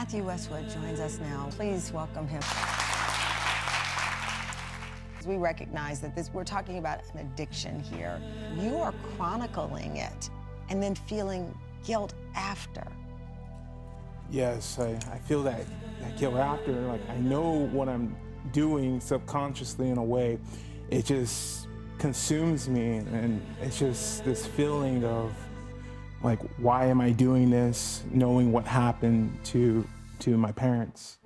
Matthew Westwood joins us now. Please welcome him. We recognize that we're talking about an addiction here. You are chronicling it and then feeling guilt after. Yes, I feel that guilt after. Like, I know what I'm doing subconsciously in a way. It just consumes me, and it's just this feeling of, like, why am I doing this, knowing what happened to my parents.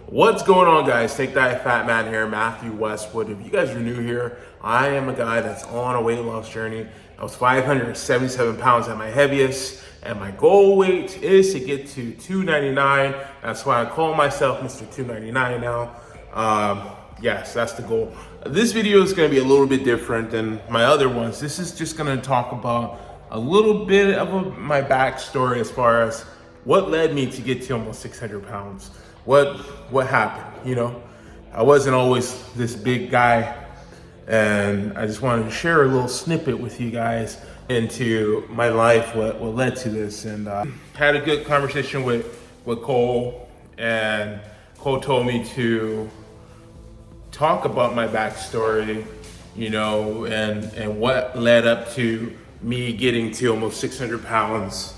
What's going on, guys? Take That Fat Man here, Matthew Westwood. If you guys are new here, I am a guy that's on a weight loss journey. I was 577 pounds at my heaviest, and my goal weight is to get to 299. That's why I call myself Mr. 299 now. Yes, that's the goal. This video is going to be a little bit different than my other ones. This is just going to talk about a little bit of my backstory as far as what led me to get to almost 600 pounds. What happened, you know? I wasn't always this big guy, and I just wanted to share a little snippet with you guys into my life, what led to this. And had a good conversation with Cole, and Cole told me to talk about my backstory, you know, and what led up to me getting to almost 600 pounds.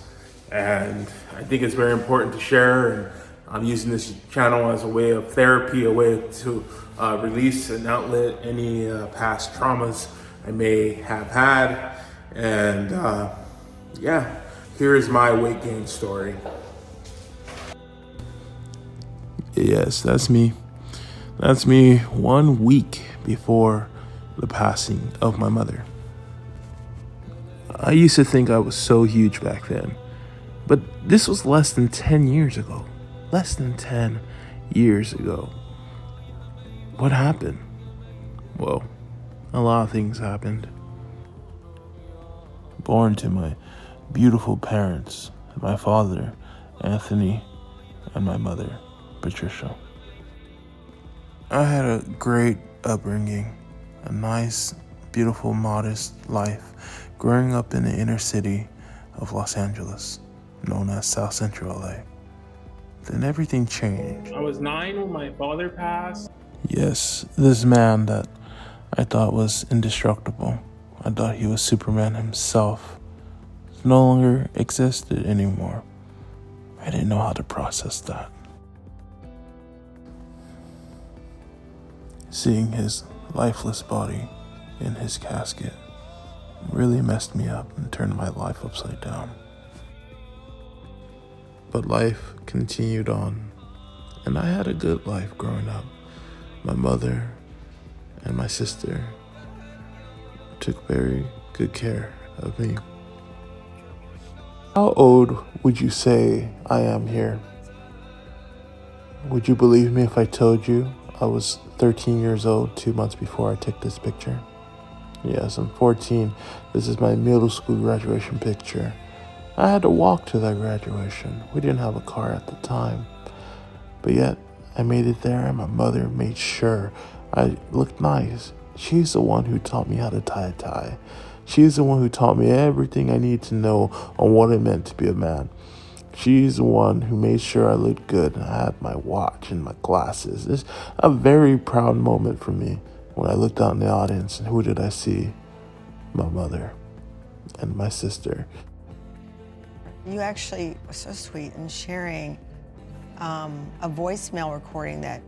And I think it's very important to share, and I'm using this channel as a way of therapy, a way to release and outlet any past traumas I may have had. And yeah, here's my weight gain story. Yes, that's me. That's me 1 week before the passing of my mother. I used to think I was so huge back then, but this was less than 10 years ago. Less than 10 years ago. What happened? Well, a lot of things happened. Born to my beautiful parents, my father, Anthony, and my mother, Patricia. I had a great upbringing, a nice, beautiful, modest life, growing up in the inner city of Los Angeles, known as South Central LA. Then everything changed. I was 9 when my father passed. Yes, this man that I thought was indestructible, I thought he was Superman himself, no longer existed anymore. I didn't know how to process that. Seeing his lifeless body in his casket really messed me up and turned my life upside down. But life continued on, and I had a good life growing up. My mother and my sister took very good care of me. How old would you say I am here? Would you believe me if I told you I was 13 years old 2 months before I took this picture? Yes, I'm 14. This is my middle school graduation picture. I had to walk to that graduation. We didn't have a car at the time. But yet, I made it there, and my mother made sure I looked nice. She's the one who taught me how to tie a tie. She's the one who taught me everything I need to know on what it meant to be a man. She's the one who made sure I looked good. I had my watch and my glasses. It's a very proud moment for me when I looked out in the audience, and who did I see? My mother and my sister. You actually were so sweet in sharing a voicemail recording that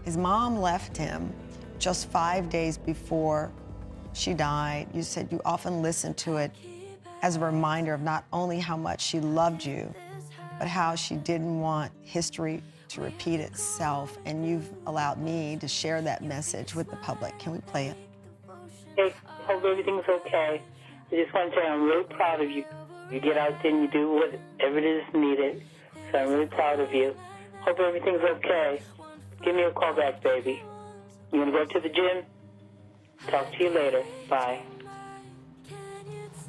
his mom left him just 5 days before she died. You said you often listen to it as a reminder of not only how much she loved you, but how she didn't want history to repeat itself. And you've allowed me to share that message with the public. Can we play it? Hey, hope everything's okay. I just want to say I'm really proud of you. You get out there and you do whatever it is needed. So I'm really proud of you. Hope everything's okay. Give me a call back, baby. You want to go to the gym? Talk to you later. Bye.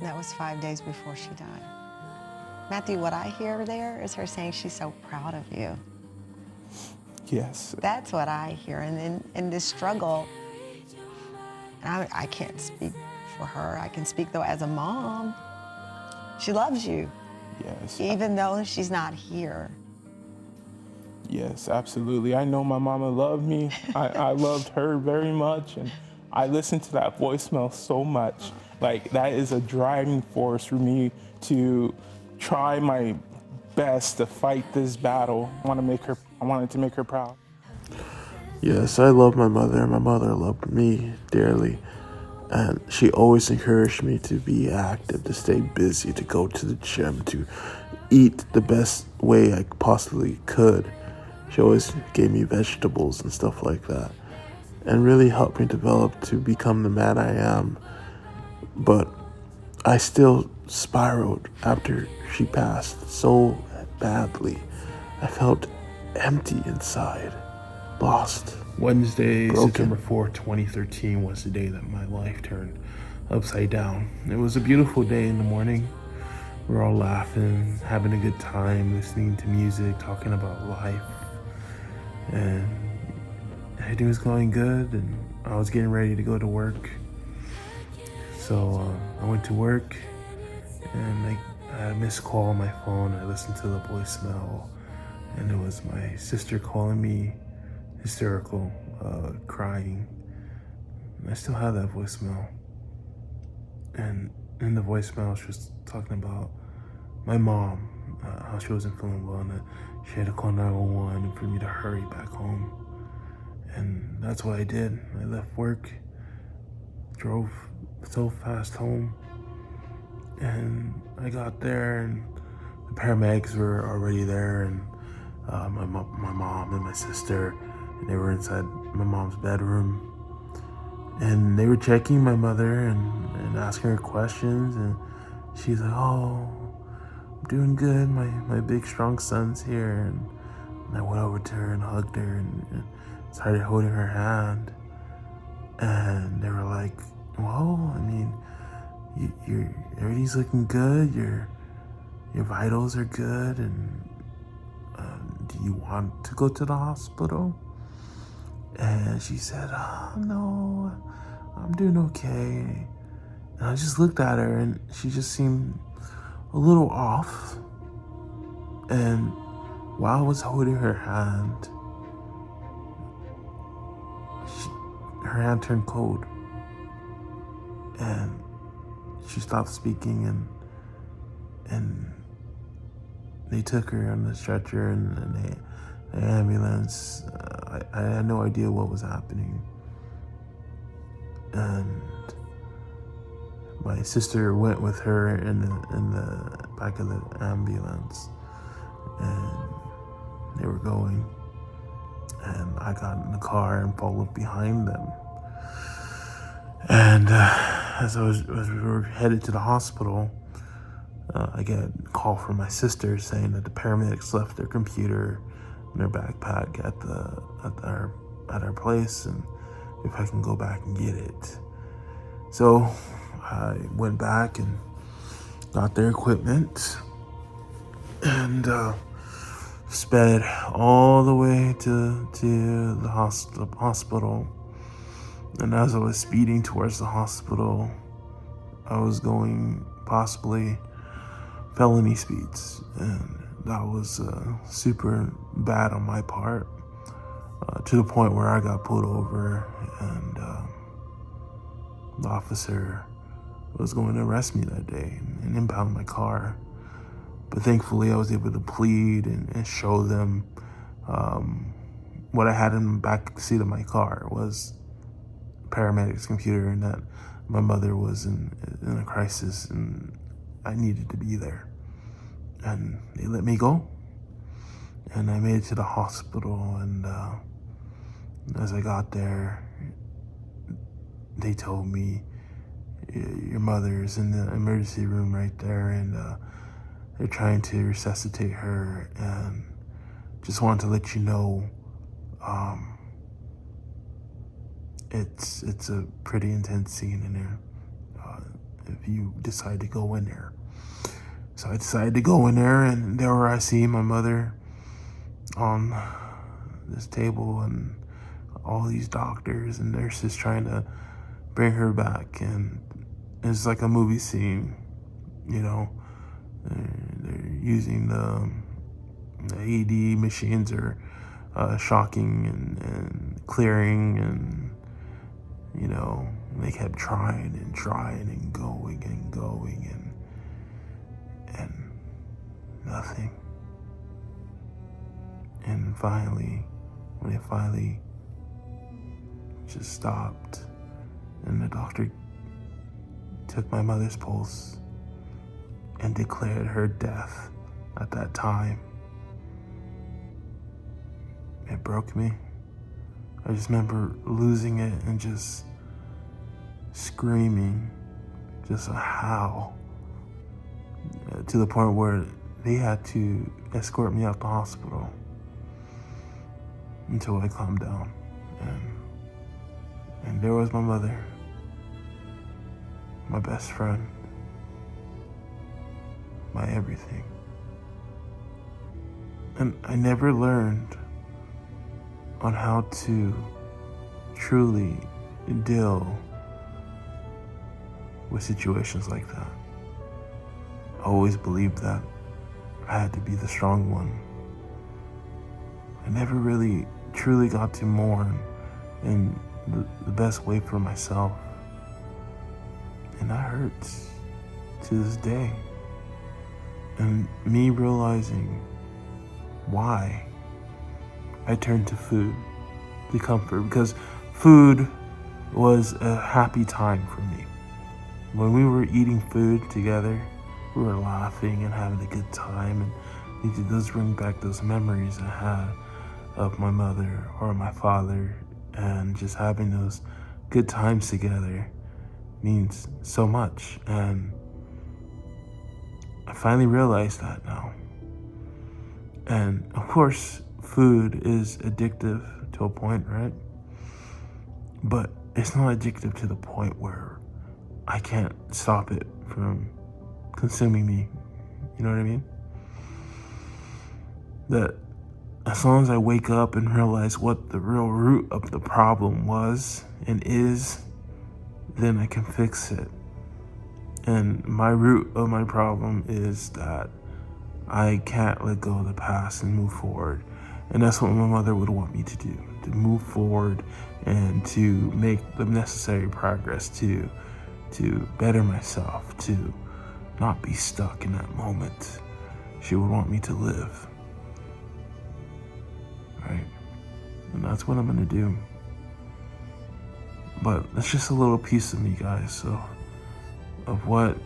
That was 5 days before she died. Matthew, what I hear there is her saying she's so proud of you. Yes. That's what I hear. And in this struggle, and I can't speak for her. I can speak, though, as a mom. She loves you. Yes. Even though she's not here. Yes, absolutely. I know my mama loved me. I loved her very much, and I listened to that voicemail so much. Like, that is a driving force for me to try my best to fight this battle. I wanted to make her proud. Yes, I love my mother, and my mother loved me dearly. And she always encouraged me to be active, to stay busy, to go to the gym, to eat the best way I possibly could. She always gave me vegetables and stuff like that, and really helped me develop to become the man I am. But I still spiraled after she passed so badly. I felt empty inside, lost. Wednesday, Broken. September 4th, 2013 was the day that my life turned upside down. It was a beautiful day in the morning. We were all laughing, having a good time, listening to music, talking about life. And everything was going good, and I was getting ready to go to work. So I went to work, and I had a missed call on my phone. I listened to the voicemail, and it was my sister calling me, hysterical, crying. And I still have that voicemail. And in the voicemail, she was talking about my mom, how she wasn't feeling well, and that she had to call 911 for me to hurry back home. And that's what I did. I left work, drove so fast home, and I got there, and the paramedics were already there, and my mom and my sister, and they were inside my mom's bedroom, and they were checking my mother and asking her questions, and she's like, "Oh, I'm doing good. My big strong son's here." And I went over to her and hugged her and started holding her hand, and they were like, "Well, I mean, you're everything's looking good. Your vitals are good, and do you want to go to the hospital?" And she said, "Oh, no, I'm doing okay." And I just looked at her, and she just seemed a little off. And while I was holding her hand, her hand turned cold, and she stopped speaking, and they took her on the stretcher and the ambulance. I had no idea what was happening, and my sister went with her in the back of the ambulance, and they were going, and I got in the car and followed behind them. And as we were headed to the hospital, I get a call from my sister saying that the paramedics left their computer and their backpack at our place, and if I can go back and get it. So I went back and got their equipment and sped all the way to the hospital. And as I was speeding towards the hospital, I was going possibly felony speeds, and that was super bad on my part, to the point where I got pulled over, and the officer was going to arrest me that day and impound my car. But thankfully I was able to plead and show them what I had in the back seat of my car was a paramedic's computer, and that my mother was in a crisis and I needed to be there. And they let me go, and I made it to the hospital, and as I got there, they told me, "Your mother's in the emergency room right there, and they're trying to resuscitate her, and just wanted to let you know it's a pretty intense scene in there if you decide to go in there." So I decided to go in there, and there I see my mother on this table, and all these doctors and nurses trying to bring her back, and it's like a movie scene, you know. They're using the The AED machines are shocking and clearing, and they kept trying and going and nothing. And finally, when it finally just stopped, and the doctor took my mother's pulse and declared her death at that time, it broke me. I just remember losing it and just screaming, just a howl, to the point where they had to escort me out the hospital until I calmed down. And there was my mother, my best friend, my everything. And I never learned on how to truly deal with situations like that. I always believed that I had to be the strong one. I never really truly got to mourn in the best way for myself. And that hurts to this day. And me realizing why I turned to food to comfort, because food was a happy time for me. When we were eating food together, we were laughing and having a good time, and those bring back those memories I had of my mother or my father, and just having those good times together means so much. And I finally realized that now. And of course, food is addictive to a point, right? But it's not addictive to the point where I can't stop it from consuming me. You know what I mean? That as long as I wake up and realize what the real root of the problem was and is, then I can fix it. And my root of my problem is that I can't let go of the past and move forward. And that's what my mother would want me to do, to move forward and to make the necessary progress to better myself, to not be stuck in that moment. She would want me to live. Right? And that's what I'm gonna do. But that's just a little piece of me, guys, so of what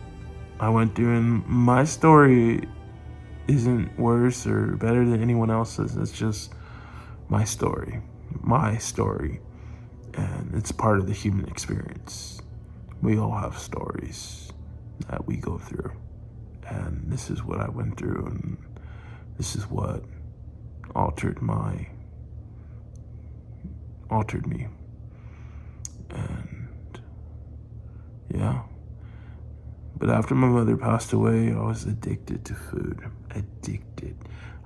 I went through. And my story isn't worse or better than anyone else's. It's just my story. And it's part of the human experience. We all have stories that we go through. And this is what I went through, and this is what altered me. And yeah. But after my mother passed away, I was addicted to food. Addicted.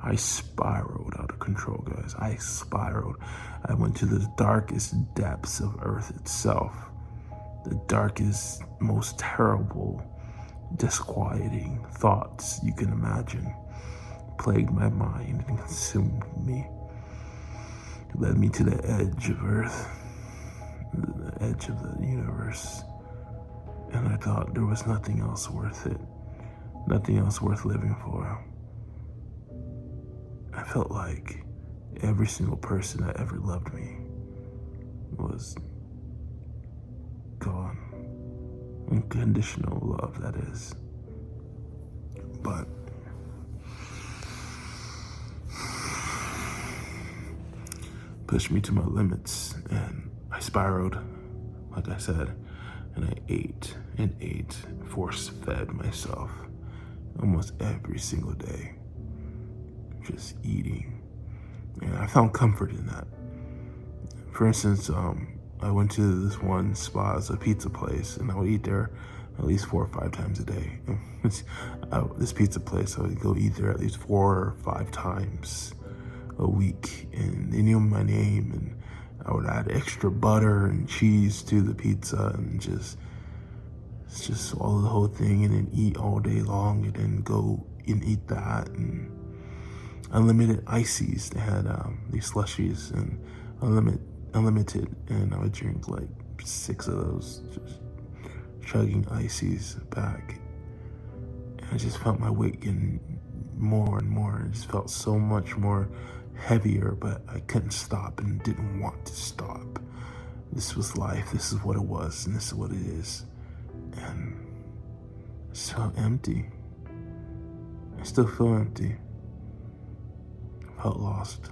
I spiraled out of control, guys. I spiraled. I went to the darkest depths of Earth itself. The darkest, most terrible, disquieting thoughts you can imagine plagued my mind and consumed me. It led me to the edge of Earth, the edge of the universe. And I thought there was nothing else worth it, nothing else worth living for. I felt like every single person that ever loved me was gone. Unconditional love, that is. But pushed me to my limits, and I spiraled, like I said. And I ate and ate, force-fed myself almost every single day. Just eating. And I found comfort in that. For instance, I went to this one spot, it's a pizza place, and I would eat there at least 4 or 5 times a day. This pizza place, I would go eat there at least 4 or 5 times a week. And they knew my name, and I would add extra butter and cheese to the pizza and just swallow the whole thing and then eat all day long and then go and eat that. And unlimited ices. They had these slushies and unlimited, and I would drink like 6 of those, just chugging ices back. And I just felt my weight getting more and more. It just felt so much more heavier, but I couldn't stop and didn't want to stop. This was life. This is what it was, and this is what it is. And I just felt empty. I still feel empty. I felt lost.